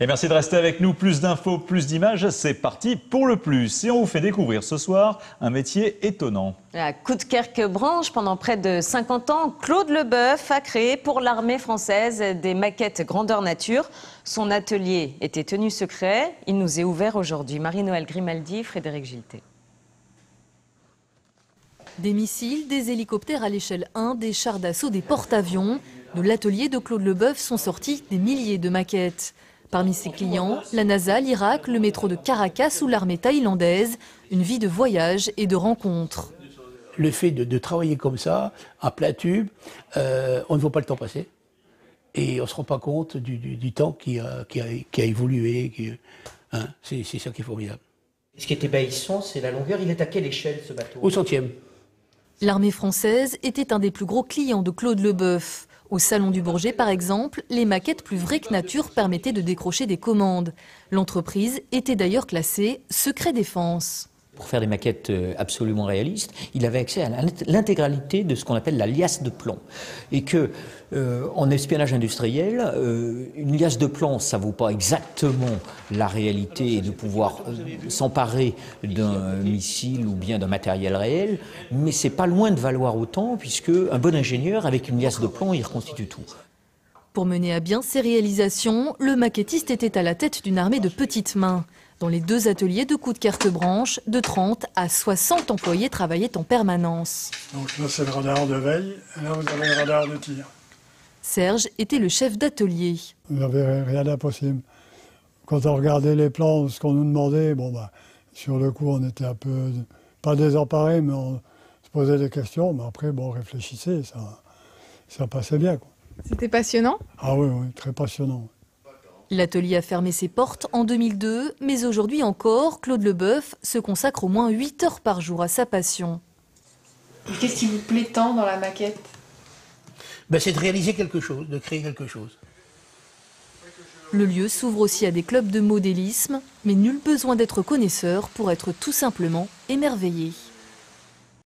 Et merci de rester avec nous. Plus d'infos, plus d'images, c'est parti pour le plus. Et on vous fait découvrir ce soir un métier étonnant. À Coudekerque-Branche, pendant près de 50 ans, Claude Leboeuf a créé pour l'armée française des maquettes grandeur nature. Son atelier était tenu secret. Il nous est ouvert aujourd'hui. Marie-Noëlle Grimaldi, Frédéric Giltet. Des missiles, des hélicoptères à l'échelle 1, des chars d'assaut, des porte-avions. De l'atelier de Claude Leboeuf sont sortis des milliers de maquettes. Parmi ses clients, la NASA, l'Irak, le métro de Caracas ou l'armée thaïlandaise. Une vie de voyage et de rencontres. Le fait de travailler comme ça, à plein tube, on ne voit pas le temps passer. Et on ne se rend pas compte du temps qui a évolué. C'est ça qui est formidable. Ce qui est ébahissant, c'est la longueur. Il est à quelle échelle, ce bateau? Au centième. L'armée française était un des plus gros clients de Claude Leboeuf. Au Salon du Bourget, par exemple, les maquettes plus vraies que nature permettaient de décrocher des commandes. L'entreprise était d'ailleurs classée secret défense. Pour faire des maquettes absolument réalistes, il avait accès à l'intégralité de ce qu'on appelle la liasse de plomb. Et que, en espionnage industriel, une liasse de plomb, ça ne vaut pas exactement la réalité et de pouvoir s'emparer d'un missile ou bien d'un matériel réel, mais c'est pas loin de valoir autant, puisque un bon ingénieur, avec une liasse de plomb, il reconstitue tout. Pour mener à bien ses réalisations, le maquettiste était à la tête d'une armée de petites mains. Dans les deux ateliers de Coudekerque-Branche, de 30 à 60 employés travaillaient en permanence. Donc là, c'est le radar de veille, et là, vous avez le radar de tir. Serge était le chef d'atelier. Vous n'avez rien d'impossible. Quand on regardait les plans, ce qu'on nous demandait, sur le coup, on était un peu, pas désemparés, mais on se posait des questions. Mais après, on réfléchissait, ça passait bien, quoi. C'était passionnant? Ah oui, très passionnant. L'atelier a fermé ses portes en 2002, mais aujourd'hui encore, Claude Leboeuf se consacre au moins 8 heures par jour à sa passion. Qu'est-ce qui vous plaît tant dans la maquette? C'est de réaliser quelque chose, de créer quelque chose. Le lieu s'ouvre aussi à des clubs de modélisme, mais nul besoin d'être connaisseur pour être tout simplement émerveillé.